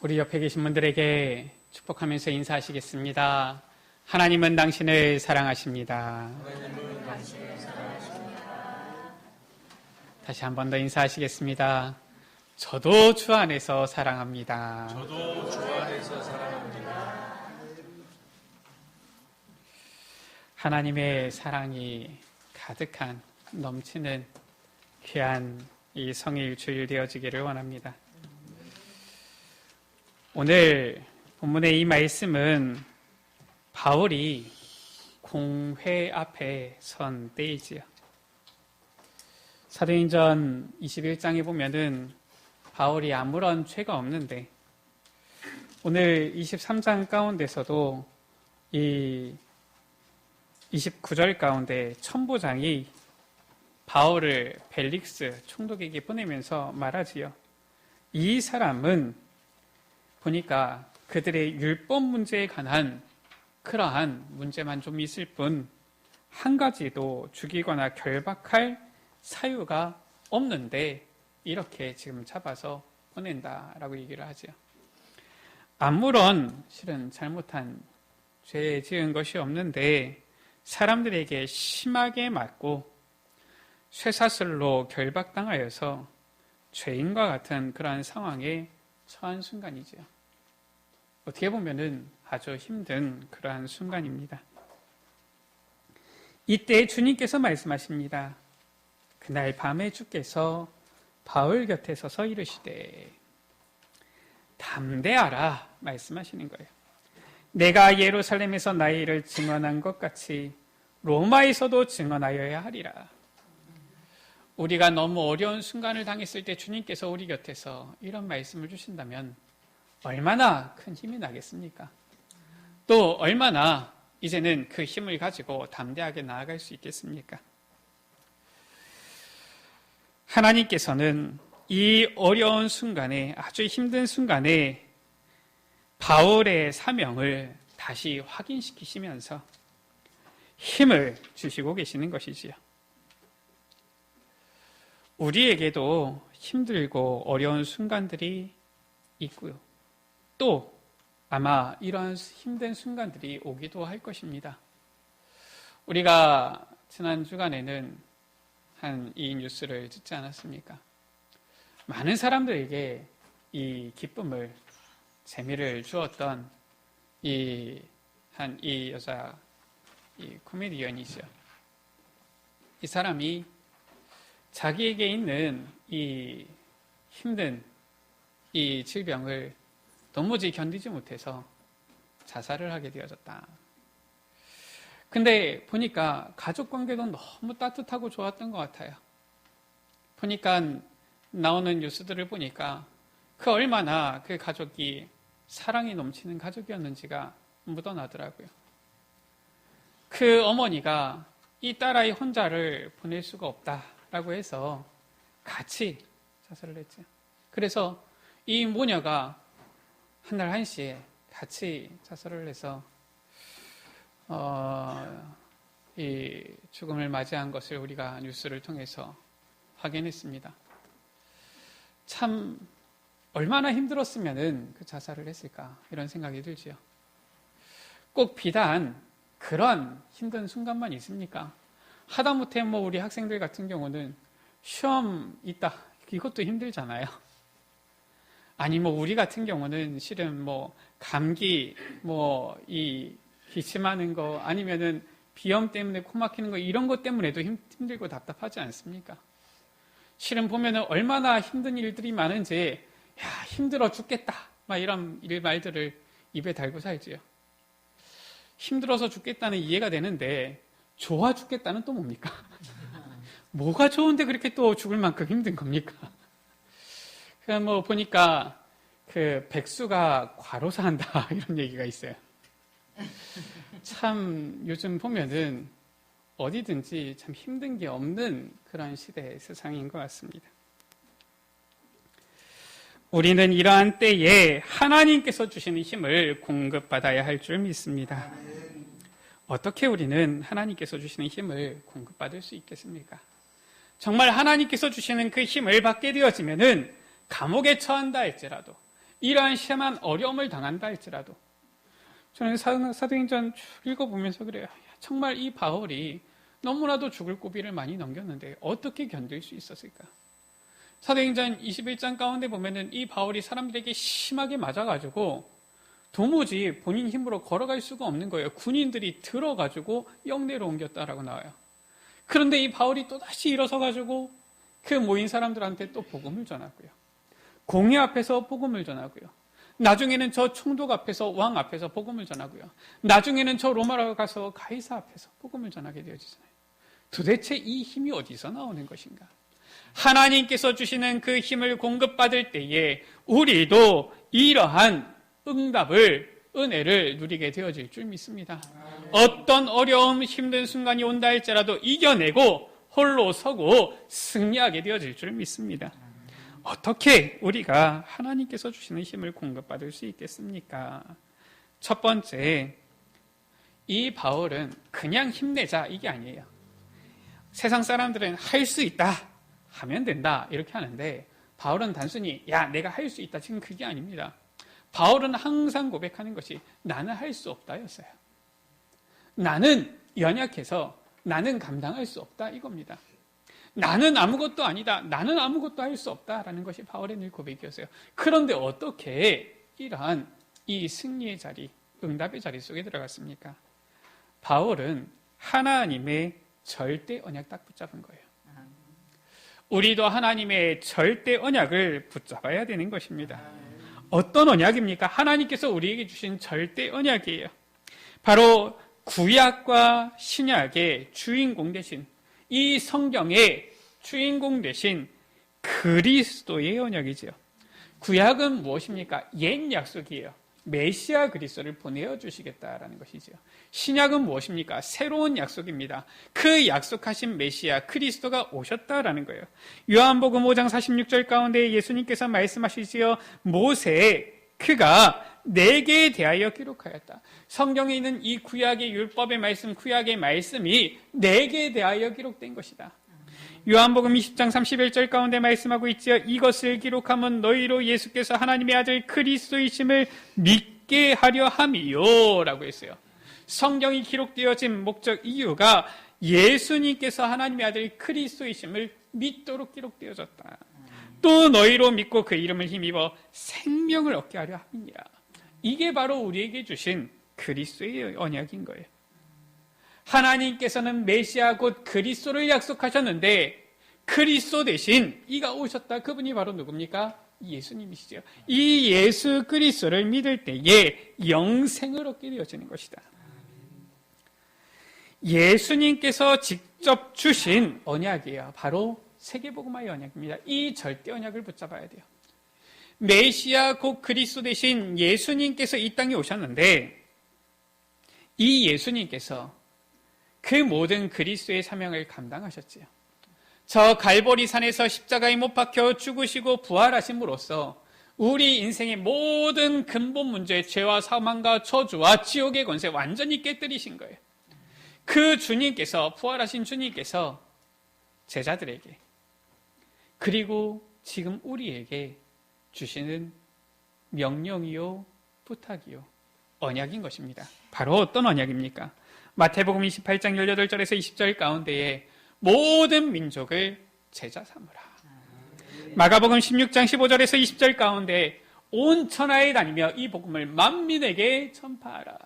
우리 옆에 계신 분들에게 축복하면서 인사하시겠습니다. 하나님은 당신을 사랑하십니다. 하나님은 당신을 사랑하십니다. 다시 한 번 더 인사하시겠습니다. 저도 주 안에서 사랑합니다. 저도 주 안에서 사랑합니다. 하나님의 사랑이 가득한 넘치는 귀한 이 성일 주일 되어지기를 원합니다. 오늘 본문의 이 말씀은 바울이 공회 앞에 선 때이지요. 사도행전 21장에 보면은 바울이 아무런 죄가 없는데 오늘 23장 가운데서도 이 29절 가운데 천부장이 바울을 벨릭스 총독에게 보내면서 말하지요. 이 사람은 보니까 그들의 율법 문제에 관한 그러한 문제만 좀 있을 뿐 한 가지도 죽이거나 결박할 사유가 없는데 이렇게 지금 잡아서 보낸다라고 얘기를 하죠. 아무런 실은 잘못한 죄 지은 것이 없는데 사람들에게 심하게 맞고 쇠사슬로 결박당하여서 죄인과 같은 그러한 상황에 처한 순간이죠. 어떻게 보면은 아주 힘든 그러한 순간입니다. 이때 주님께서 말씀하십니다. 그날 밤에 주께서 바울 곁에 서서 이르시되 담대하라 말씀하시는 거예요. 내가 예루살렘에서 나의 일을 증언한 것 같이 로마에서도 증언하여야 하리라. 우리가 너무 어려운 순간을 당했을 때 주님께서 우리 곁에서 이런 말씀을 주신다면 얼마나 큰 힘이 나겠습니까? 또 얼마나 이제는 그 힘을 가지고 담대하게 나아갈 수 있겠습니까? 하나님께서는 이 어려운 순간에, 아주 힘든 순간에 바울의 사명을 다시 확인시키시면서 힘을 주시고 계시는 것이지요. 우리에게도 힘들고 어려운 순간들이 있고요. 또 아마 이러한 힘든 순간들이 오기도 할 것입니다. 우리가 지난 주간에는 이 뉴스를 듣지 않았습니까? 많은 사람들에게 이 기쁨을, 재미를 주었던 이 여자, 이 코미디언이죠. 이 사람이 자기에게 있는 이 힘든 이 질병을 도무지 견디지 못해서 자살을 하게 되어졌다. 근데 보니까 가족 관계도 너무 따뜻하고 좋았던 것 같아요. 보니까 나오는 뉴스들을 보니까 그 얼마나 그 가족이 사랑이 넘치는 가족이었는지가 묻어나더라고요. 그 어머니가 이 딸아이 혼자를 보낼 수가 없다라고 해서 같이 자살을 했죠. 그래서 이 모녀가 한날 1시에 같이 자살을 해서 이 죽음을 맞이한 것을 우리가 뉴스를 통해서 확인했습니다. 참 얼마나 힘들었으면 그 자살을 했을까 이런 생각이 들지요. 꼭 비단 그런 힘든 순간만 있습니까? 하다못해 우리 학생들 같은 경우는 시험 있다 이것도 힘들잖아요. 아니 우리 같은 경우는 실은 감기 이 기침하는 거 아니면은 비염 때문에 코 막히는 거 이런 것 때문에도 힘들고 답답하지 않습니까? 실은 보면은 얼마나 힘든 일들이 많은지 힘들어 죽겠다 이런 말들을 입에 달고 살지요. 힘들어서 죽겠다는 이해가 되는데 좋아 죽겠다는 또 뭡니까? 뭐가 좋은데 그렇게 또 죽을 만큼 힘든 겁니까? 그냥 보니까 그 백수가 과로사한다 이런 얘기가 있어요. 참 요즘 보면은 어디든지 참 힘든 게 없는 그런 시대의 세상인 것 같습니다. 우리는 이러한 때에 하나님께서 주시는 힘을 공급받아야 할 줄 믿습니다. 어떻게 우리는 하나님께서 주시는 힘을 공급받을 수 있겠습니까? 정말 하나님께서 주시는 그 힘을 받게 되어지면은 감옥에 처한다 할지라도 이러한 심한 어려움을 당한다 할지라도 저는 사도행전 쭉 읽어보면서 그래요. 정말 이 바울이 너무나도 죽을 고비를 많이 넘겼는데 어떻게 견딜 수 있었을까? 사도행전 21장 가운데 보면은 이 바울이 사람들에게 심하게 맞아가지고 도무지 본인 힘으로 걸어갈 수가 없는 거예요. 군인들이 들어가지고 영내로 옮겼다라고 나와요. 그런데 이 바울이 또다시 일어서가지고 그 모인 사람들한테 또 복음을 전하고요. 공회 앞에서 복음을 전하고요. 나중에는 저 총독 앞에서 왕 앞에서 복음을 전하고요. 나중에는 저 로마로 가서 가이사 앞에서 복음을 전하게 되어지잖아요. 도대체 이 힘이 어디서 나오는 것인가? 하나님께서 주시는 그 힘을 공급받을 때에 우리도 이러한 응답을, 은혜를 누리게 되어질 줄 믿습니다. 어떤 어려움, 힘든 순간이 온다 할지라도 이겨내고 홀로 서고 승리하게 되어질 줄 믿습니다. 어떻게 우리가 하나님께서 주시는 힘을 공급받을 수 있겠습니까? 첫 번째, 이 바울은 그냥 힘내자 이게 아니에요. 세상 사람들은 할 수 있다 하면 된다 이렇게 하는데 바울은 단순히 야 내가 할 수 있다 지금 그게 아닙니다. 바울은 항상 고백하는 것이 나는 할 수 없다였어요. 나는 연약해서 나는 감당할 수 없다 이겁니다. 나는 아무것도 아니다. 나는 아무것도 할 수 없다라는 것이 바울의 늘 고백이었어요. 그런데 어떻게 이러한 이 승리의 자리, 응답의 자리 속에 들어갔습니까? 바울은 하나님의 절대 언약 딱 붙잡은 거예요. 우리도 하나님의 절대 언약을 붙잡아야 되는 것입니다. 어떤 언약입니까? 하나님께서 우리에게 주신 절대 언약이에요. 바로 구약과 신약의 주인공 되신 이 성경의 주인공 되신 그리스도의 언약이지요. 구약은 무엇입니까? 옛 약속이에요. 메시아 그리스도를 보내어 주시겠다라는 것이지요. 신약은 무엇입니까? 새로운 약속입니다. 그 약속하신 메시아 그리스도가 오셨다라는 거예요. 요한복음 5장 46절 가운데 예수님께서 말씀하시지요. 모세 그가 내게 대하여 기록하였다. 성경에 있는 이 구약의 율법의 말씀, 구약의 말씀이 내게 대하여 기록된 것이다. 요한복음 20장 31절 가운데 말씀하고 있지요. 이것을 기록하면 너희로 예수께서 하나님의 아들 그리스도이심을 믿게 하려 함이요 라고 했어요. 성경이 기록되어진 목적 이유가 예수님께서 하나님의 아들 그리스도이심을 믿도록 기록되어졌다. 또 너희로 믿고 그 이름을 힘입어 생명을 얻게 하려 함이니라. 이게 바로 우리에게 주신 그리스도의 언약인 거예요. 하나님께서는 메시아 곧 그리스도를 약속하셨는데 그리스도 대신 이가 오셨다. 그분이 바로 누굽니까? 예수님이시죠. 이 예수 그리스도를 믿을 때에 영생을 얻게 되어지는 것이다. 예수님께서 직접 주신 언약이에요. 바로 세계복음화의 언약입니다. 이 절대 언약을 붙잡아야 돼요. 메시아 곧 그리스도 대신 예수님께서 이 땅에 오셨는데 이 예수님께서 그 모든 그리스도의 사명을 감당하셨지요. 저 갈보리 산에서 십자가에 못 박혀 죽으시고 부활하심으로써 우리 인생의 모든 근본 문제, 죄와 사망과 저주와 지옥의 권세 완전히 깨뜨리신 거예요. 그 주님께서, 부활하신 주님께서 제자들에게 그리고 지금 우리에게 주시는 명령이요 부탁이요 언약인 것입니다. 바로 어떤 언약입니까? 마태복음 28장 18절에서 20절 가운데에 모든 민족을 제자 삼으라. 마가복음 16장 15절에서 20절 가운데 온 천하에 다니며 이 복음을 만민에게 전파하라.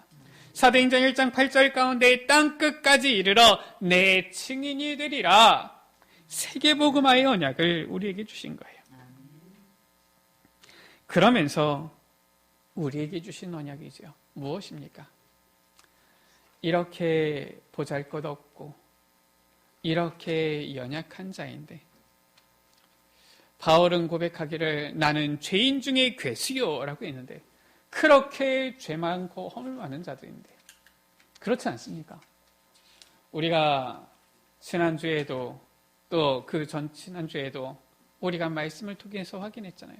사도행전 1장 8절 가운데 땅끝까지 이르러 내 증인이 되리라. 세계복음화의 언약을 우리에게 주신 거예요. 그러면서 우리에게 주신 언약이죠. 무엇입니까? 이렇게 보잘것없고 이렇게 연약한 자인데 바울은 고백하기를 나는 죄인 중에 괴수요 라고 했는데 그렇게 죄 많고 허물 많은 자들인데 그렇지 않습니까? 우리가 지난주에도 또 그 전 지난주에도 우리가 말씀을 통해서 확인했잖아요.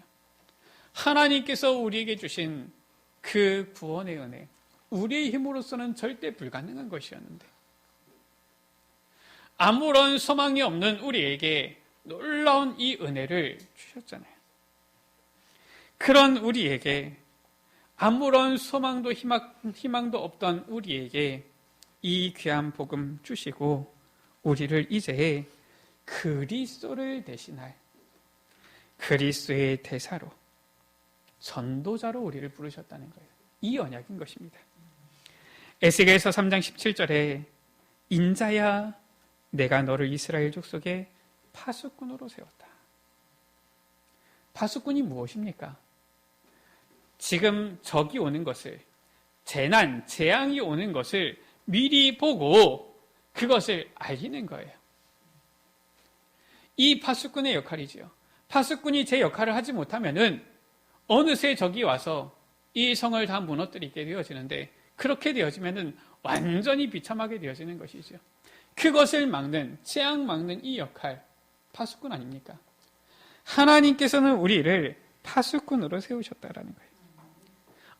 하나님께서 우리에게 주신 그 구원의 은혜, 우리의 힘으로서는 절대 불가능한 것이었는데 아무런 소망이 없는 우리에게 놀라운 이 은혜를 주셨잖아요. 그런 우리에게 아무런 소망도 희망도 없던 우리에게 이 귀한 복음 주시고 우리를 이제 그리스도를 대신할 그리스도의 대사로 전도자로 우리를 부르셨다는 거예요. 이 언약인 것입니다. 에스겔서 3장 17절에 인자야 내가 너를 이스라엘 족속의 파수꾼으로 세웠다. 파수꾼이 무엇입니까? 지금 적이 오는 것을, 재난, 재앙이 오는 것을 미리 보고 그것을 알리는 거예요. 이 파수꾼의 역할이지요. 파수꾼이 제 역할을 하지 못하면은 어느새 적이 와서 이 성을 다 무너뜨리게 되어지는데, 그렇게 되어지면은 완전히 비참하게 되어지는 것이죠. 그것을 막는, 재앙 막는 이 역할, 파수꾼 아닙니까? 하나님께서는 우리를 파수꾼으로 세우셨다라는 거예요.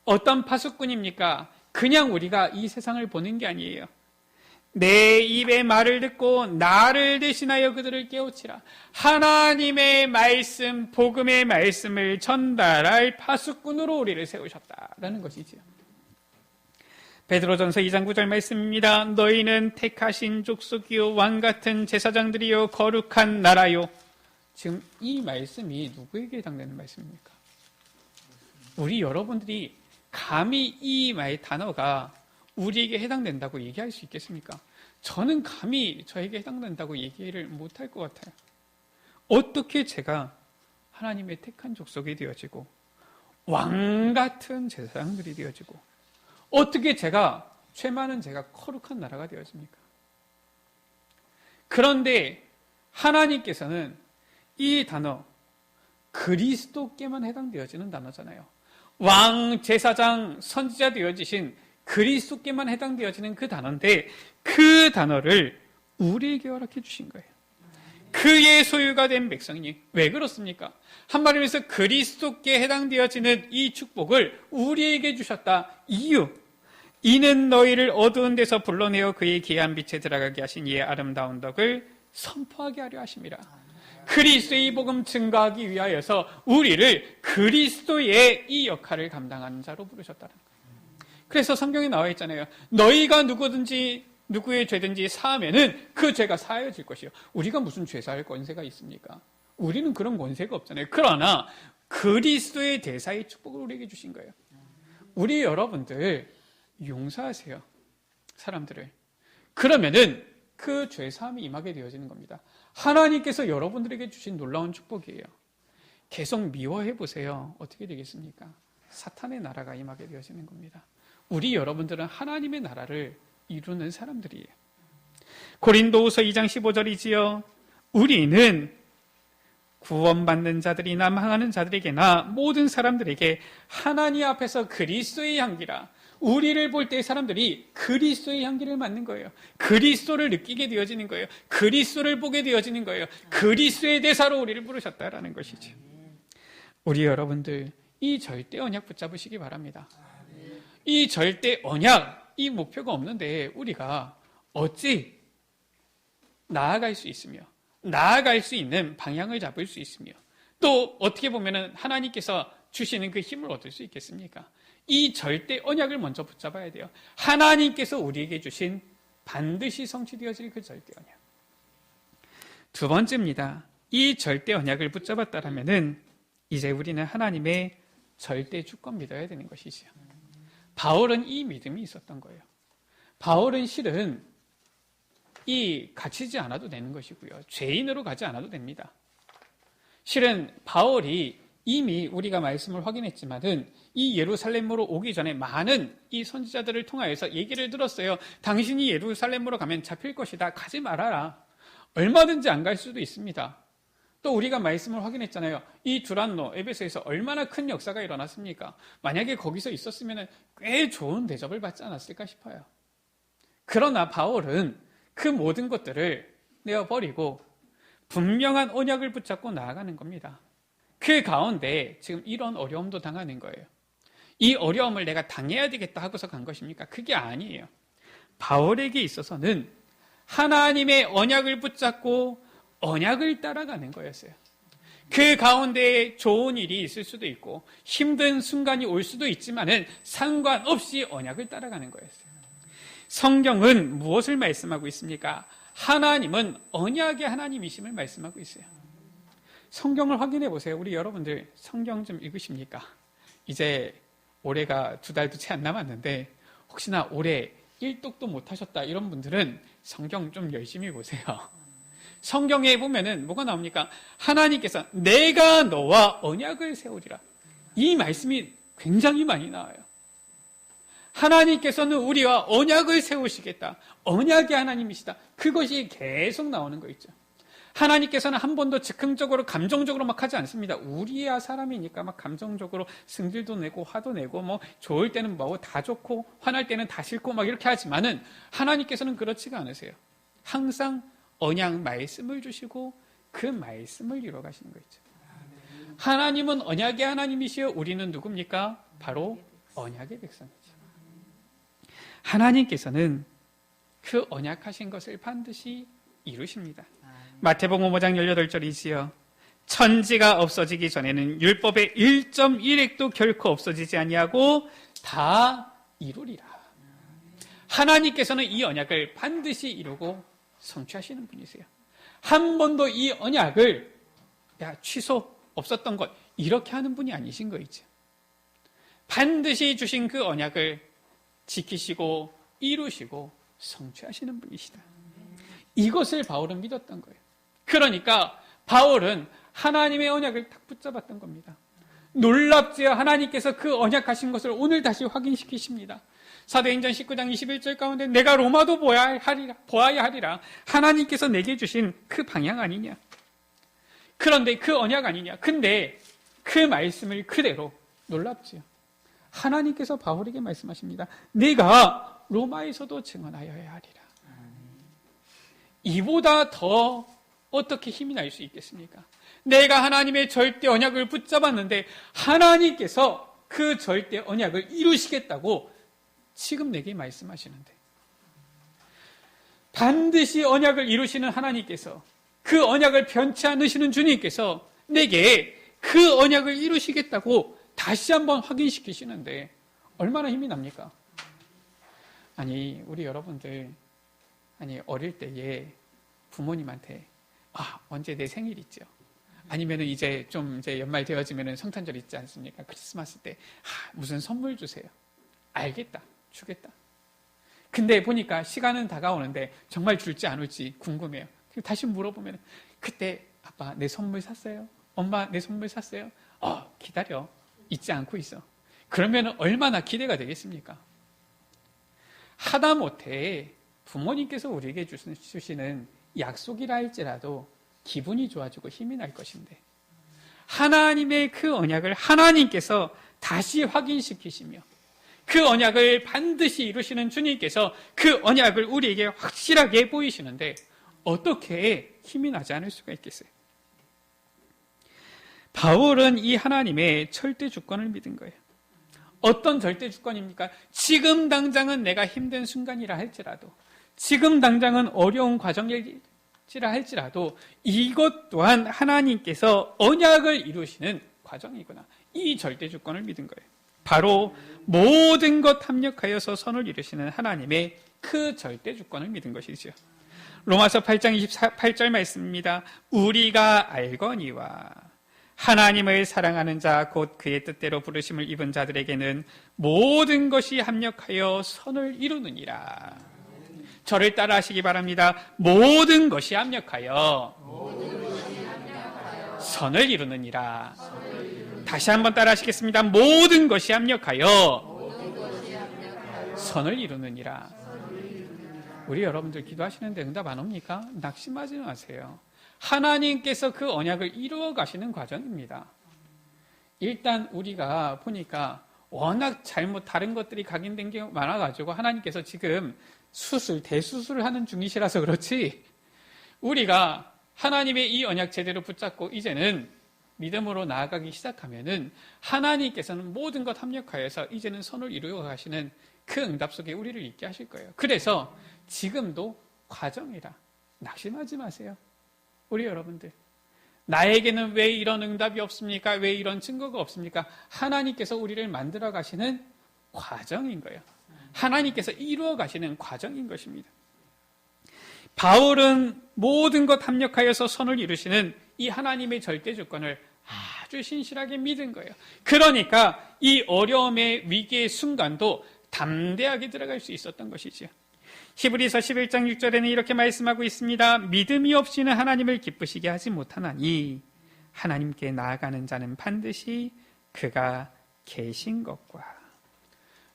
어떤 파수꾼입니까? 그냥 우리가 이 세상을 보는 게 아니에요. 내 입의 말을 듣고 나를 대신하여 그들을 깨우치라. 하나님의 말씀, 복음의 말씀을 전달할 파수꾼으로 우리를 세우셨다라는 것이지요. 베드로전서 2장 9절 말씀입니다. 너희는 택하신 족속이요 왕같은 제사장들이요 거룩한 나라요. 지금 이 말씀이 누구에게 해당되는 말씀입니까? 우리 여러분들이 감히 이 단어가 우리에게 해당된다고 얘기할 수 있겠습니까? 저는 감히 저에게 해당된다고 얘기를 못할 것 같아요. 어떻게 제가 하나님의 택한 족속이 되어지고 왕같은 제사장들이 되어지고 어떻게 제가 죄 많은 제가 거룩한 나라가 되어집니까? 그런데 하나님께서는 이 단어 그리스도께만 해당되어지는 단어잖아요. 왕, 제사장, 선지자 되어지신 그리스도께만 해당되어지는 그 단어인데 그 단어를 우리에게 허락해 주신 거예요. 그의 소유가 된 백성이니 왜 그렇습니까? 한마디로 그리스도께 해당되어지는 이 축복을 우리에게 주셨다. 이유, 이는 너희를 어두운 데서 불러내어 그의 귀한 빛에 들어가게 하신 이의 아름다운 덕을 선포하게 하려 하심이라. 그리스도의 복음 증거하기 위하여서 우리를 그리스도의 이 역할을 감당하는 자로 부르셨다는 거예요. 그래서 성경에 나와 있잖아요. 너희가 누구의 죄든지 사하면은 그 죄가 사하여질 것이요. 우리가 무슨 죄 사할 권세가 있습니까? 우리는 그런 권세가 없잖아요. 그러나 그리스도의 대사의 축복을 우리에게 주신 거예요. 우리 여러분들 용서하세요. 사람들을. 그러면은 그 죄 사함이 임하게 되어지는 겁니다. 하나님께서 여러분들에게 주신 놀라운 축복이에요. 계속 미워해 보세요. 어떻게 되겠습니까? 사탄의 나라가 임하게 되어지는 겁니다. 우리 여러분들은 하나님의 나라를 이루는 사람들이에요. 고린도후서 2장 15절이지요. 우리는 구원받는 자들이나 망하는 자들에게나 모든 사람들에게 하나님 앞에서 그리스도의 향기라. 우리를 볼 때 사람들이 그리스도의 향기를 맡는 거예요. 그리스도를 느끼게 되어지는 거예요. 그리스도를 보게 되어지는 거예요. 그리스도의 대사로 우리를 부르셨다라는 것이죠. 우리 여러분들 이 절대 언약 붙잡으시기 바랍니다. 이 절대 언약, 이 목표가 없는데 우리가 어찌 나아갈 수 있으며 나아갈 수 있는 방향을 잡을 수 있으며 또 어떻게 보면 하나님께서 주시는 그 힘을 얻을 수 있겠습니까? 이 절대 언약을 먼저 붙잡아야 돼요. 하나님께서 우리에게 주신 반드시 성취되어질 그 절대 언약. 두 번째입니다. 이 절대 언약을 붙잡았다라면은 이제 우리는 하나님의 절대 주권 믿어야 되는 것이지요. 바울은 이 믿음이 있었던 거예요. 바울은 실은 이 갇히지 않아도 되는 것이고요. 죄인으로 가지 않아도 됩니다. 실은 바울이 이미 우리가 말씀을 확인했지만은 이 예루살렘으로 오기 전에 많은 이 선지자들을 통하여서 얘기를 들었어요. 당신이 예루살렘으로 가면 잡힐 것이다. 가지 말아라. 얼마든지 안 갈 수도 있습니다. 또 우리가 말씀을 확인했잖아요. 이 두란노, 에베소에서 얼마나 큰 역사가 일어났습니까? 만약에 거기서 있었으면 꽤 좋은 대접을 받지 않았을까 싶어요. 그러나 바울은 그 모든 것들을 내어버리고 분명한 언약을 붙잡고 나아가는 겁니다. 그 가운데 지금 이런 어려움도 당하는 거예요. 이 어려움을 내가 당해야 되겠다 하고서 간 것입니까? 그게 아니에요. 바울에게 있어서는 하나님의 언약을 붙잡고 언약을 따라가는 거였어요. 그 가운데 좋은 일이 있을 수도 있고 힘든 순간이 올 수도 있지만은 상관없이 언약을 따라가는 거였어요. 성경은 무엇을 말씀하고 있습니까? 하나님은 언약의 하나님이심을 말씀하고 있어요. 성경을 확인해 보세요. 우리 여러분들 성경 좀 읽으십니까? 이제 올해가 2달도 채 안 남았는데 혹시나 올해 1독도 못 하셨다 이런 분들은 성경 좀 열심히 보세요. 성경에 보면은 뭐가 나옵니까? 하나님께서 내가 너와 언약을 세우리라. 이 말씀이 굉장히 많이 나와요. 하나님께서는 우리와 언약을 세우시겠다. 언약의 하나님이시다. 그것이 계속 나오는 거 있죠. 하나님께서는 한 번도 즉흥적으로 감정적으로 막 하지 않습니다. 우리야 사람이니까 막 감정적으로 승질도 내고 화도 내고 뭐 좋을 때는 뭐 다 좋고 화날 때는 다 싫고 막 이렇게 하지만은 하나님께서는 그렇지가 않으세요. 항상 언약 말씀을 주시고 그 말씀을 이루어 가시는 거 있죠. 하나님은 언약의 하나님이시요 우리는 누굽니까? 바로 언약의 백성이죠. 하나님께서는 그 언약하신 것을 반드시 이루십니다. 마태복음 5장 18절이지요. 천지가 없어지기 전에는 율법의 1.1획도 결코 없어지지 아니하고 다 이루리라. 하나님께서는 이 언약을 반드시 이루고 성취하시는 분이세요. 한 번도 이 언약을 취소 없었던 것 이렇게 하는 분이 아니신 거 있죠. 반드시 주신 그 언약을 지키시고 이루시고 성취하시는 분이시다. 이것을 바울은 믿었던 거예요. 그러니까 바울은 하나님의 언약을 딱 붙잡았던 겁니다. 놀랍지요. 하나님께서 그 언약하신 것을 오늘 다시 확인시키십니다. 사도행전 19장 21절 가운데 내가 로마도 보아야 하리라. 하나님께서 내게 주신 그 방향 아니냐. 그런데 그 언약 아니냐. 근데 그 말씀을 그대로 놀랍지요. 하나님께서 바울에게 말씀하십니다. 네가 로마에서도 증언하여야 하리라. 이보다 더 어떻게 힘이 날 수 있겠습니까? 내가 하나님의 절대 언약을 붙잡았는데 하나님께서 그 절대 언약을 이루시겠다고 지금 내게 말씀하시는데 반드시 언약을 이루시는 하나님께서 그 언약을 변치 않으시는 주님께서 내게 그 언약을 이루시겠다고 다시 한번 확인시키시는데 얼마나 힘이 납니까? 아니 우리 여러분들 어릴 때에 부모님한테 언제 내 생일 있죠? 아니면은 이제 연말 되어지면은 성탄절 있지 않습니까? 크리스마스 때 무슨 선물 주세요. 알겠다. 주겠다. 근데 보니까 시간은 다가오는데 정말 줄지 안 올지 궁금해요. 다시 물어보면 그때 아빠 내 선물 샀어요? 엄마 내 선물 샀어요? 기다려. 잊지 않고 있어. 그러면 얼마나 기대가 되겠습니까? 하다못해 부모님께서 우리에게 주시는 약속이라 할지라도 기분이 좋아지고 힘이 날 것인데 하나님의 그 언약을 하나님께서 다시 확인시키시며 그 언약을 반드시 이루시는 주님께서 그 언약을 우리에게 확실하게 보이시는데 어떻게 힘이 나지 않을 수가 있겠어요? 바울은 이 하나님의 절대 주권을 믿은 거예요. 어떤 절대 주권입니까? 지금 당장은 내가 힘든 순간이라 할지라도 지금 당장은 어려운 과정일지라 할지라도 이것 또한 하나님께서 언약을 이루시는 과정이구나. 이 절대 주권을 믿은 거예요. 바로 모든 것 합력하여서 선을 이루시는 하나님의 그 절대 주권을 믿은 것이죠. 로마서 8장 28절 말씀입니다. 우리가 알거니와 하나님을 사랑하는 자 곧 그의 뜻대로 부르심을 입은 자들에게는 모든 것이 합력하여 선을 이루느니라. 저를 따라 하시기 바랍니다. 모든 것이 합력하여 선을 이루느니라. 다시 한번 따라 하시겠습니다. 모든 것이 합력하여 선을 이루느니라. 우리 여러분들 기도하시는데 응답 안 옵니까? 낙심하지 마세요. 하나님께서 그 언약을 이루어 가시는 과정입니다. 일단 우리가 보니까 워낙 다른 것들이 각인된 게 많아가지고 하나님께서 지금 대수술을 하는 중이시라서 그렇지 우리가 하나님의 이 언약 제대로 붙잡고 이제는 믿음으로 나아가기 시작하면은 하나님께서는 모든 것 합력하여서 이제는 선을 이루어 가시는 그 응답 속에 우리를 있게 하실 거예요. 그래서 지금도 과정이라 낙심하지 마세요. 우리 여러분들 나에게는 왜 이런 응답이 없습니까? 왜 이런 증거가 없습니까? 하나님께서 우리를 만들어 가시는 과정인 거예요. 하나님께서 이루어 가시는 과정인 것입니다. 바울은 모든 것 합력하여서 선을 이루시는 이 하나님의 절대 주권을 아주 신실하게 믿은 거예요. 그러니까 이 어려움의 위기의 순간도 담대하게 들어갈 수 있었던 것이지요. 히브리서 11장 6절에는 이렇게 말씀하고 있습니다. 믿음이 없이는 하나님을 기쁘시게 하지 못하나니 하나님께 나아가는 자는 반드시 그가 계신 것과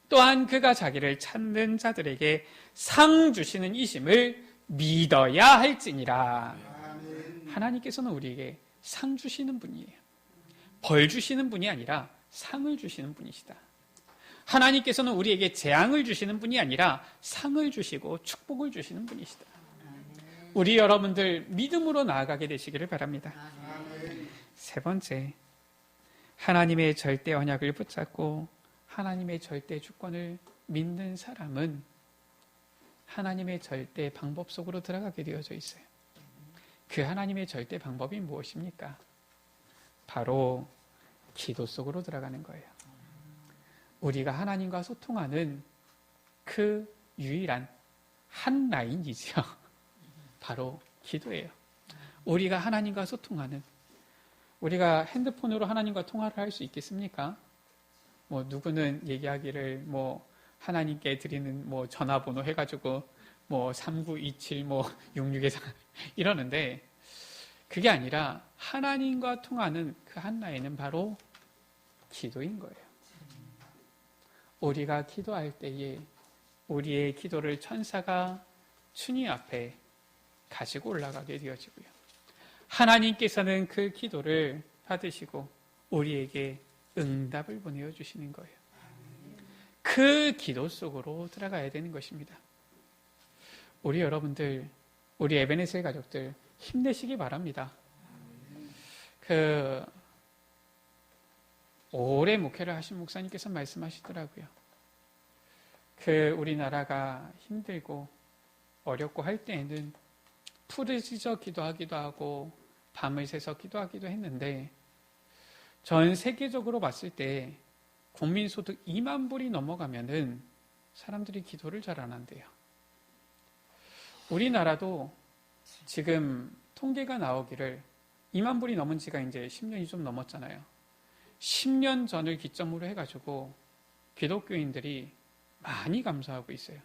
또한 그가 자기를 찾는 자들에게 상 주시는 이심을 믿어야 할지니라. 하나님께서는 우리에게 상 주시는 분이에요. 벌 주시는 분이 아니라 상을 주시는 분이시다. 하나님께서는 우리에게 재앙을 주시는 분이 아니라 상을 주시고 축복을 주시는 분이시다. 우리 여러분들 믿음으로 나아가게 되시기를 바랍니다. 세 번째, 하나님의 절대 언약을 붙잡고 하나님의 절대 주권을 믿는 사람은 하나님의 절대 방법 속으로 들어가게 되어져 있어요. 그 하나님의 절대 방법이 무엇입니까? 바로 기도 속으로 들어가는 거예요. 우리가 하나님과 소통하는 그 유일한 한 라인이죠. 바로 기도예요. 우리가 하나님과 소통하는, 우리가 핸드폰으로 하나님과 통화를 할 수 있겠습니까? 누구는 얘기하기를 하나님께 드리는 전화번호 해가지고 3927 6624 이러는데, 그게 아니라 하나님과 통하는 그 한 라인은 바로 기도인 거예요. 우리가 기도할 때에 우리의 기도를 천사가 주님 앞에 가지고 올라가게 되어지고요. 하나님께서는 그 기도를 받으시고 우리에게 응답을 보내어 주시는 거예요. 그 기도 속으로 들어가야 되는 것입니다. 우리 여러분들, 우리 에베네셀 가족들 힘내시기 바랍니다. 오래 목회를 하신 목사님께서 말씀하시더라고요. 우리나라가 힘들고 어렵고 할 때에는 부르짖어 기도하기도 하고 밤을 새서 기도하기도 했는데, 전 세계적으로 봤을 때 국민소득 2만 불이 넘어가면은 사람들이 기도를 잘 안 한대요. 우리나라도 지금 통계가 나오기를 2만 불이 넘은 지가 이제 10년이 좀 넘었잖아요. 10년 전을 기점으로 해가지고 기독교인들이 많이 감소하고 있어요.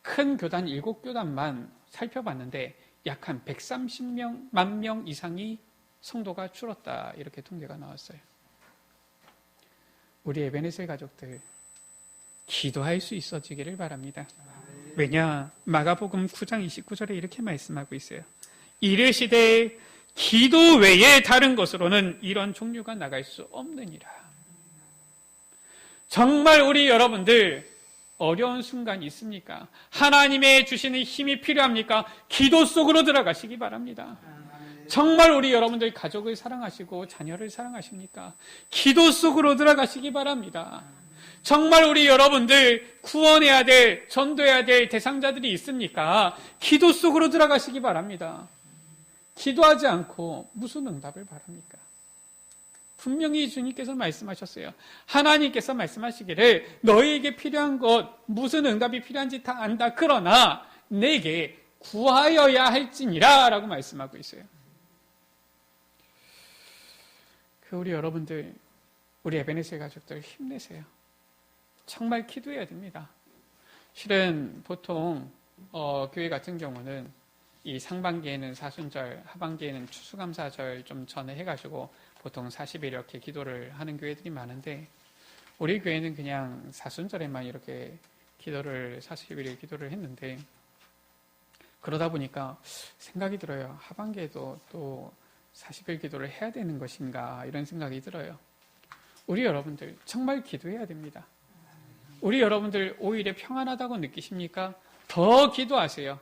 큰 교단 7교단만 살펴봤는데 약 한 130만 명 이상이 성도가 줄었다, 이렇게 통계가 나왔어요. 우리 에베네셀 가족들 기도할 수 있어지기를 바랍니다. 왜냐? 마가복음 9장 29절에 이렇게 말씀하고 있어요. 이르시되 기도 외에 다른 것으로는 이런 종류가 나갈 수 없느니라. 정말 우리 여러분들 어려운 순간이 있습니까? 하나님의 주시는 힘이 필요합니까? 기도 속으로 들어가시기 바랍니다. 정말 우리 여러분들 가족을 사랑하시고 자녀를 사랑하십니까? 기도 속으로 들어가시기 바랍니다. 정말 우리 여러분들 구원해야 될, 전도해야 될 대상자들이 있습니까? 기도 속으로 들어가시기 바랍니다. 기도하지 않고 무슨 응답을 바랍니까? 분명히 주님께서 말씀하셨어요. 하나님께서 말씀하시기를 너희에게 필요한 것, 무슨 응답이 필요한지 다 안다. 그러나 내게 구하여야 할지니라 라고 말씀하고 있어요. 우리 여러분들, 우리 에베네셀 가족들 힘내세요. 정말 기도해야 됩니다. 실은 보통 교회 같은 경우는 이 상반기에는 사순절, 하반기에는 추수감사절 좀 전에 해가지고 보통 40일 이렇게 기도를 하는 교회들이 많은데, 우리 교회는 그냥 사순절에만 이렇게 기도를 40일 기도를 했는데, 그러다 보니까 생각이 들어요. 하반기에도 또 40일 기도를 해야 되는 것인가, 이런 생각이 들어요. 우리 여러분들 정말 기도해야 됩니다. 우리 여러분들 오히려 평안하다고 느끼십니까? 더 기도하세요.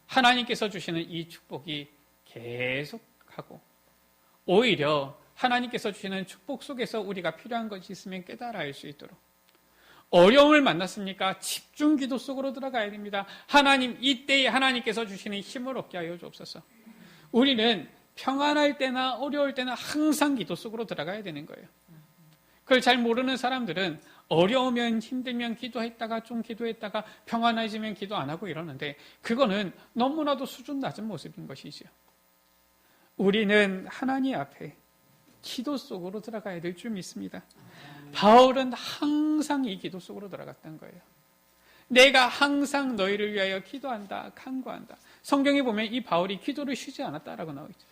하나님께서 주시는 이 축복이 계속하고, 오히려 하나님께서 주시는 축복 속에서 우리가 필요한 것이 있으면 깨달아 알 수 있도록. 어려움을 만났습니까? 집중 기도 속으로 들어가야 됩니다. 하나님, 이때에 하나님께서 주시는 힘을 얻게 하여 주옵소서. 우리는 평안할 때나 어려울 때나 항상 기도 속으로 들어가야 되는 거예요. 그걸 잘 모르는 사람들은 어려우면 힘들면 기도했다가 좀 기도했다가 평안해지면 기도 안 하고 이러는데 그거는 너무나도 수준 낮은 모습인 것이죠. 우리는 하나님 앞에 기도 속으로 들어가야 될 줄 믿습니다. 바울은 항상 이 기도 속으로 들어갔던 거예요. 내가 항상 너희를 위하여 기도한다, 간구한다. 성경에 보면 이 바울이 기도를 쉬지 않았다라고 나와 있죠.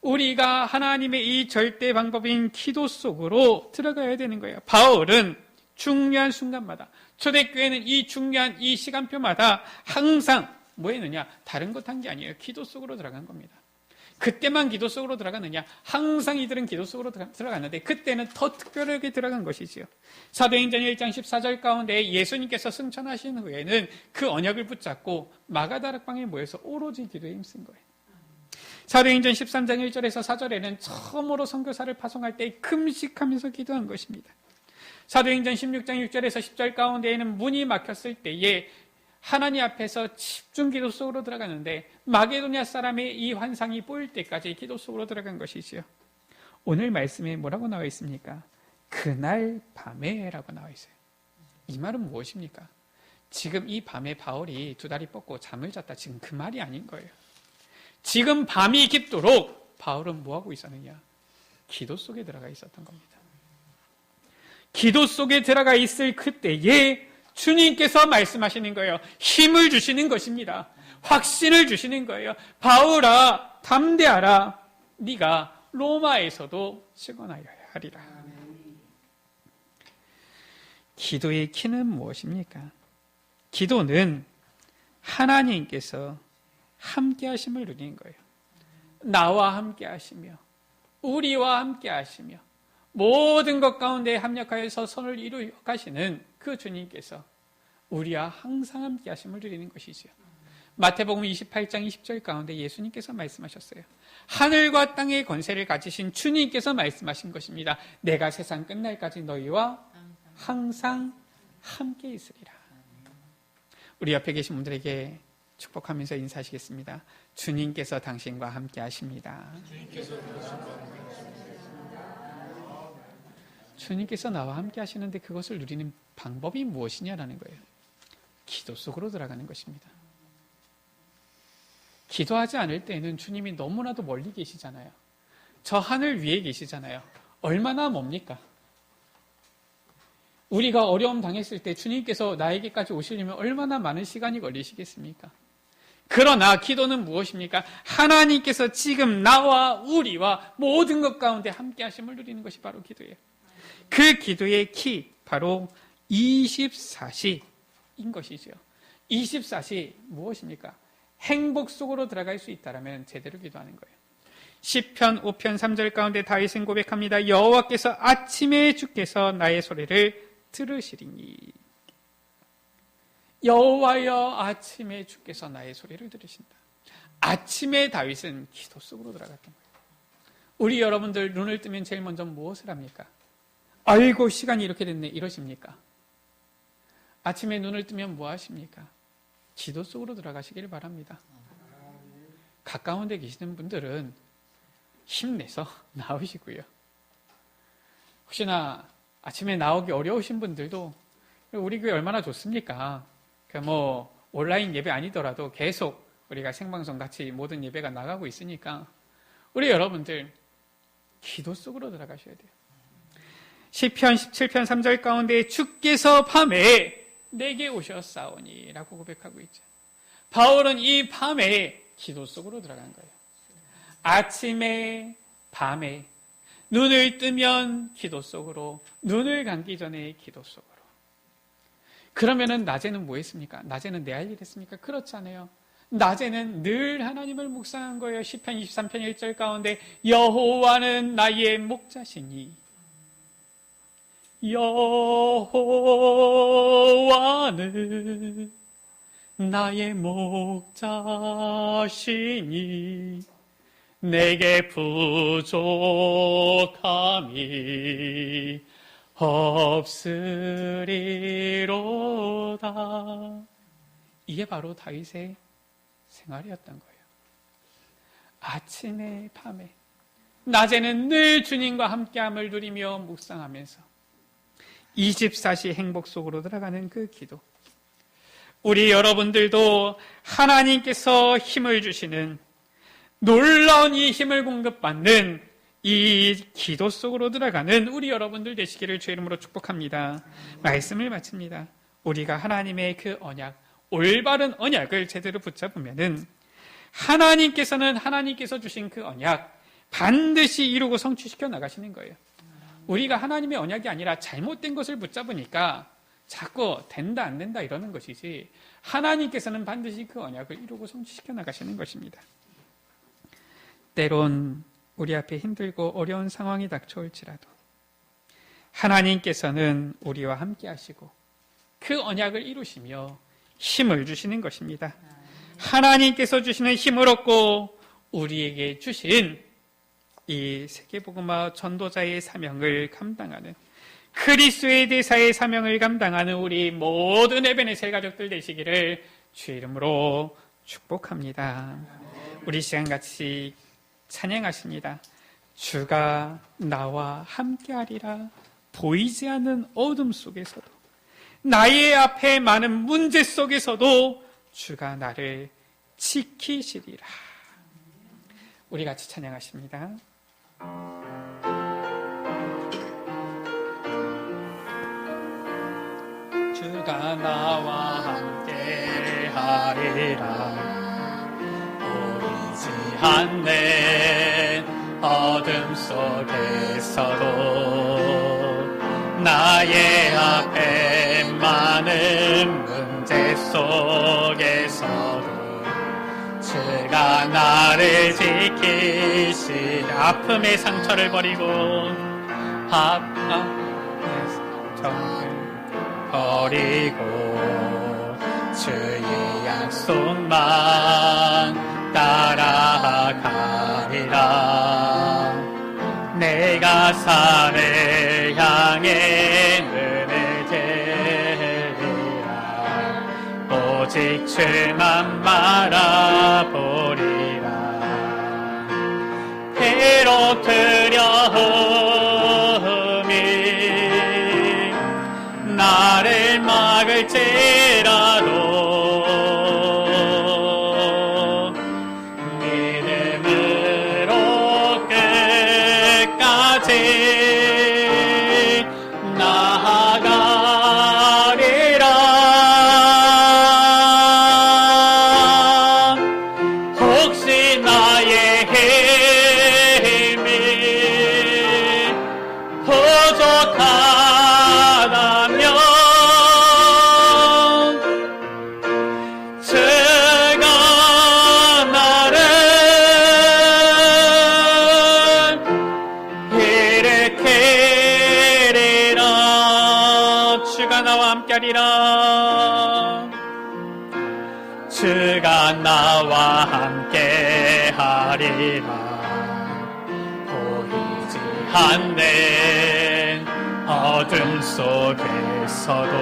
우리가 하나님의 이 절대 방법인 기도 속으로 들어가야 되는 거예요. 바울은 중요한 순간마다, 초대교회는 이 중요한 이 시간표마다 항상 뭐 했느냐? 다른 것 한 게 아니에요. 기도 속으로 들어간 겁니다. 그때만 기도 속으로 들어갔느냐? 항상 이들은 기도 속으로 들어갔는데 그때는 더 특별하게 들어간 것이지요. 사도행전 1장 14절 가운데 예수님께서 승천하신 후에는 그 언약을 붙잡고 마가다락방에 모여서 오로지 기도에 힘쓴 거예요. 사도행전 13장 1절에서 4절에는 처음으로 선교사를 파송할 때 금식하면서 기도한 것입니다. 사도행전 16장 6절에서 10절 가운데에는 문이 막혔을 때에 하나님 앞에서 집중 기도 속으로 들어가는데 마게도냐 사람의 이 환상이 보일 때까지 기도 속으로 들어간 것이지요. 오늘 말씀에 뭐라고 나와 있습니까? 그날 밤에라고 나와 있어요. 이 말은 무엇입니까? 지금 이 밤에 바울이 두 다리 뻗고 잠을 잤다, 지금 그 말이 아닌 거예요. 지금 밤이 깊도록 바울은 뭐하고 있었느냐? 기도 속에 들어가 있었던 겁니다. 기도 속에 들어가 있을 그때에 주님께서 말씀하시는 거예요. 힘을 주시는 것입니다. 확신을 주시는 거예요. 바울아, 담대하라. 네가 로마에서도 증언하여야 하리라. 기도의 키는 무엇입니까? 기도는 하나님께서 함께 하심을 누리는 거예요. 나와 함께 하시며 우리와 함께 하시며 모든 것 가운데 합력하여서 선을 이루어 가시는 그 주님께서 우리와 항상 함께 하심을 누리는 것이지요. 마태복음 28장 20절 가운데 예수님께서 말씀하셨어요. 하늘과 땅의 권세를 가지신 주님께서 말씀하신 것입니다. 내가 세상 끝날까지 너희와 항상 함께 있으리라. 우리 옆에 계신 분들에게 축복하면서 인사하시겠습니다. 주님께서 당신과 함께 하십니다. 주님께서 나와 함께 하시는데 그것을 누리는 방법이 무엇이냐라는 거예요. 기도 속으로 들어가는 것입니다. 기도하지 않을 때는 주님이 너무나도 멀리 계시잖아요. 저 하늘 위에 계시잖아요. 얼마나 멉니까? 우리가 어려움 당했을 때 주님께서 나에게까지 오시려면 얼마나 많은 시간이 걸리시겠습니까? 그러나 기도는 무엇입니까? 하나님께서 지금 나와 우리와 모든 것 가운데 함께 하심을 누리는 것이 바로 기도예요. 그 기도의 키, 바로 24시인 것이죠. 24시 무엇입니까? 행복 속으로 들어갈 수 있다면 제대로 기도하는 거예요. 시편 5편 3절 가운데 다윗은 고백합니다. 여호와께서 아침에 주께서 나의 소리를 들으시리니. 여호와여, 아침에 주께서 나의 소리를 들으신다. 아침에 다윗은 기도 속으로 들어갔던 거예요. 우리 여러분들 눈을 뜨면 제일 먼저 무엇을 합니까? 아이고 시간이 이렇게 됐네 이러십니까? 아침에 눈을 뜨면 뭐 하십니까? 기도 속으로 들어가시길 바랍니다. 가까운 데 계시는 분들은 힘내서 나오시고요. 혹시나 아침에 나오기 어려우신 분들도 우리 교회 얼마나 좋습니까? 온라인 예배 아니더라도 계속 우리가 생방송 같이 모든 예배가 나가고 있으니까 우리 여러분들 기도 속으로 들어가셔야 돼요. 시편 17편 3절 가운데 주께서 밤에 내게 오셨사오니 라고 고백하고 있죠. 바울은 이 밤에 기도 속으로 들어간 거예요. 아침에, 밤에, 눈을 뜨면 기도 속으로, 눈을 감기 전에 기도 속으로. 그러면은 낮에는 뭐 했습니까? 낮에는 내 할 일 했습니까? 그렇지 않아요. 낮에는 늘 하나님을 묵상한 거예요. 시편 23편 1절 가운데 여호와는 나의 목자시니, 여호와는 나의 목자시니 내게 부족함이 없으리로다. 이게 바로 다윗의 생활이었던 거예요. 아침에 밤에 낮에는 늘 주님과 함께함을 누리며 묵상하면서 24시 행복 속으로 들어가는 그 기도, 우리 여러분들도 하나님께서 힘을 주시는 놀라운 이 힘을 공급받는 이 기도 속으로 들어가는 우리 여러분들 되시기를 주의 이름으로 축복합니다. 말씀을 마칩니다. 우리가 하나님의 그 언약, 올바른 언약을 제대로 붙잡으면은 하나님께서는 하나님께서 주신 그 언약 반드시 이루고 성취시켜 나가시는 거예요. 우리가 하나님의 언약이 아니라 잘못된 것을 붙잡으니까 자꾸 된다 안 된다 이러는 것이지, 하나님께서는 반드시 그 언약을 이루고 성취시켜 나가시는 것입니다. 때론 우리 앞에 힘들고 어려운 상황이 닥쳐올지라도 하나님께서는 우리와 함께 하시고 그 언약을 이루시며 힘을 주시는 것입니다. 하나님께서 주시는 힘을 얻고 우리에게 주신 이 세계복음화 전도자의 사명을 감당하는, 그리스도의 대사의 사명을 감당하는 우리 모든 에베네셀 가족들 되시기를 주의 이름으로 축복합니다. 우리 시간 같이 찬양하십니다. 주가 나와 함께하리라. 보이지 않는 어둠 속에서도, 나의 앞에 많은 문제 속에서도 주가 나를 지키시리라. 우리 같이 찬양하십니다. 주가 나와 함께 하리라. 보이지 않는 어둠 속에서도, 나의 앞에 많은 문제 속에서도 주가 나를 지키시. 아픔의 상처를 버리고 아픔의 상처를 버리고 주의 약속만 따라가리라. 내가 산을 향해 눈을 들리라. 오직 주만 바라보리라. 비록 두려움이 나를 막을지라도 믿음으로 끝까지 나아가리라. 혹시 나의 힘이 부족하다면 주가 나를 일으키리라. 주가 나와 함께하리라. 주가 나와 함께하리라. 보이지 않는 어둠 속에서도,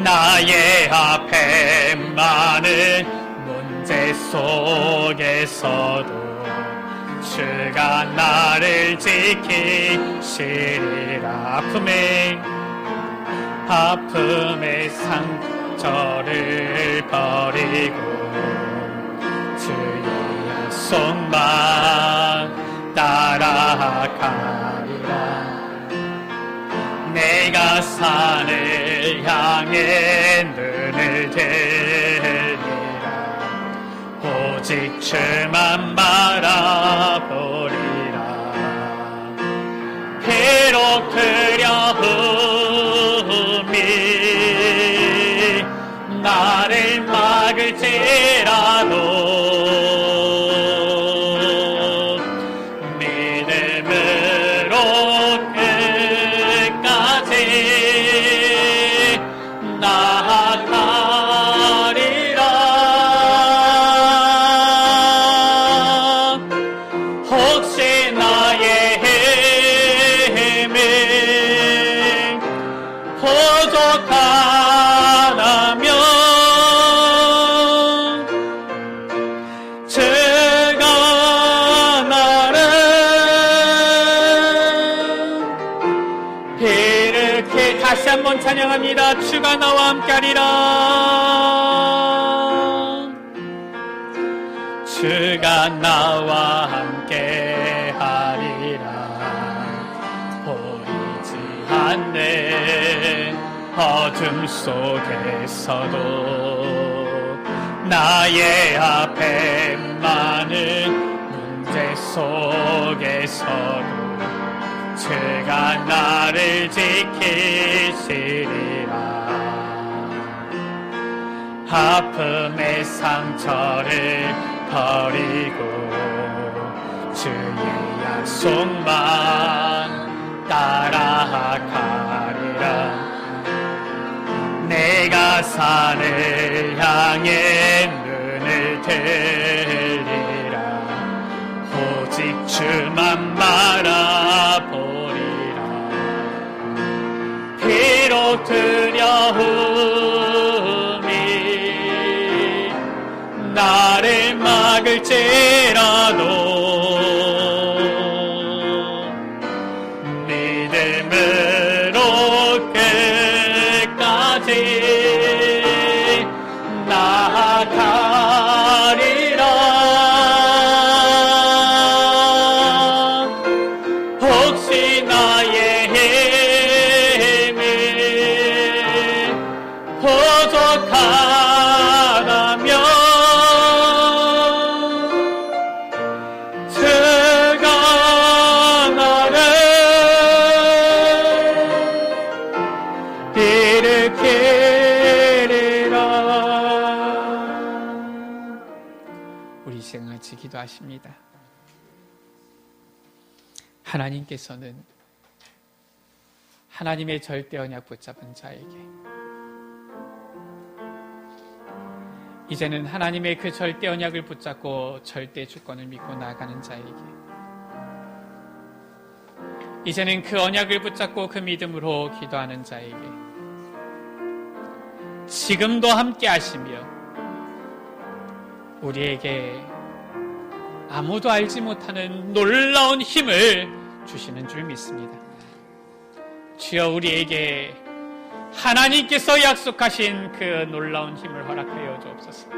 나의 앞에 많은 문제 속에서도 주가 나를 지키시리라. 아픔의 상처를 버리고 주의 약속만 따라가리라. 내가 산을 향해 눈을 들리라. 오직 주만 바라보리라. 비록 두려움이 나를 막을지라도 믿음으로 끝까지 나아가리라. 혹시 나의 힘이 부족하다면 찬양합니다. 주가 나와 함께하리라. 주가 나와 함께하리라. 보이지 않는 어둠 속에서도 나의 앞에 많은 문제 속에서도 주가 나를 지키시리라. 아픔의 상처를 버리고 주의 약속만 따라가리라. 내가 산을 향해 눈을 들리라. 오직 주만 바라보리라. 비록 두려움이 나를 막을지라도 믿음으로 끝까지 나아가리라. 혹시 나의 힘이 부족하다면 주가 나를 일으키리라. 우리 생같이 기도하십니다. 하나님께서는 하나님의 절대 언약 붙잡은 자에게, 이제는 하나님의 그 절대 언약을 붙잡고 절대 주권을 믿고 나아가는 자에게, 이제는 그 언약을 붙잡고 그 믿음으로 기도하는 자에게 지금도 함께 하시며 우리에게 아무도 알지 못하는 놀라운 힘을 주시는 줄 믿습니다. 주여, 우리에게 하나님께서 약속하신 그 놀라운 힘을 허락하여 주옵소서.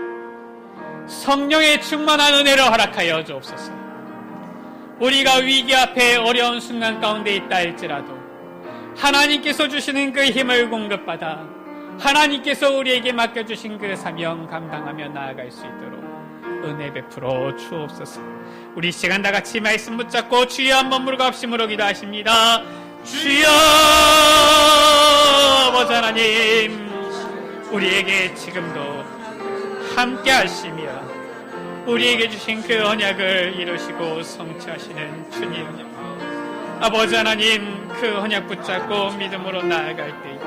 성령의 충만한 은혜를 허락하여 주옵소서. 우리가 위기 앞에 어려운 순간 가운데 있다 할지라도 하나님께서 주시는 그 힘을 공급받아 하나님께서 우리에게 맡겨주신 그 사명 감당하며 나아갈 수 있도록 은혜 베풀어 주옵소서. 우리 시간 다 같이 말씀 붙잡고 주여 한번 부르고 합심으로 기도하십니다. 주여, 아버지 하나님, 우리에게 지금도 함께 하시며 우리에게 주신 그 언약을 이루시고 성취하시는 주님, 아버지 하나님, 그 언약 붙잡고 믿음으로 나아갈 때에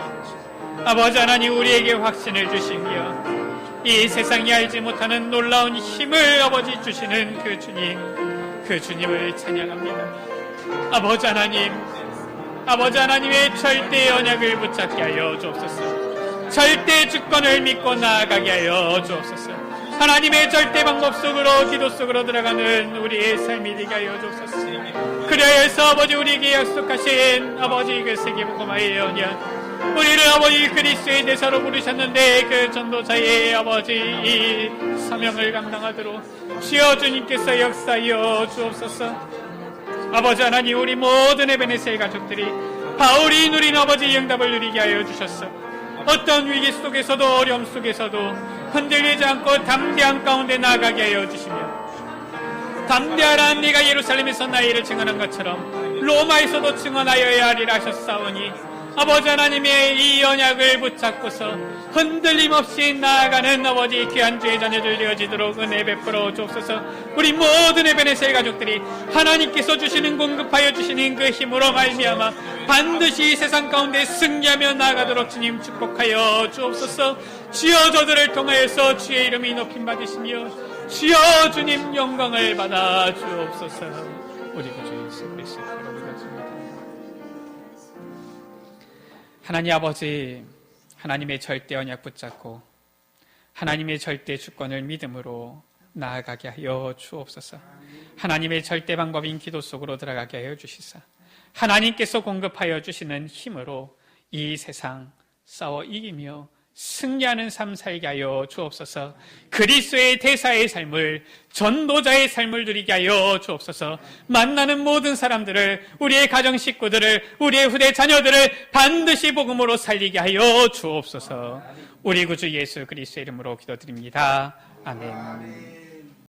아버지 하나님, 우리에게 확신을 주시며 이 세상이 알지 못하는 놀라운 힘을 아버지 주시는 그 주님, 그 주님을 찬양합니다. 아버지 하나님, 아버지 하나님의 절대 언약을 붙잡게 하여 주옵소서. 절대 주권을 믿고 나아가게 하여 주옵소서. 하나님의 절대 방법 속으로, 기도 속으로 들어가는 우리의 삶이 되게 하여 주옵소서. 그리하여서 아버지 우리에게 약속하신 아버지 그 세계복음화의 언약, 우리를 아버지 그리스도의 대사로 부르셨는데 그 전도자의 아버지 이 사명을 감당하도록 주여 주님께서 역사하여 주옵소서. 아버지 하나님, 우리 모든 에베네셀 가족들이 바울이 누린 아버지 응답을 누리게 하여 주셨어. 어떤 위기 속에서도 어려움 속에서도 흔들리지 않고 담대한 가운데 나아가게 하여 주시며, 담대하라, 네가 예루살렘에서 나의 일을 증언한 것처럼 로마에서도 증언하여야 하리라 하셨사오니 아버지 하나님의 이 언약을 붙잡고서 흔들림 없이 나아가는 아버지 귀한 주의 자녀들 되어지도록 은혜 베풀어 주옵소서. 우리 모든 에베네셀 가족들이 하나님께서 주시는 공급하여 주시는 그 힘으로 말미암아 반드시 이 세상 가운데 승리하며 나아가도록 주님 축복하여 주옵소서. 주여, 저들을 통하여서 주의 이름이 높임 받으시며 주여 주님 영광을 받아 주옵소서. 우리 구주 예수 그리스도로 기도드립니다. 하나님 아버지, 하나님의 절대 언약 붙잡고 하나님의 절대 주권을 믿음으로 나아가게 하여 주옵소서. 하나님의 절대 방법인 기도 속으로 들어가게 하여 주시사 하나님께서 공급하여 주시는 힘으로 이 세상 싸워 이기며 승리하는 삶 살게 하여 주옵소서. 그리스도의 대사의 삶을, 전도자의 삶을 누리게 하여 주옵소서. 만나는 모든 사람들을, 우리의 가정 식구들을, 우리의 후대 자녀들을 반드시 복음으로 살리게 하여 주옵소서. 우리 구주 예수 그리스도의 이름으로 기도드립니다. 아멘.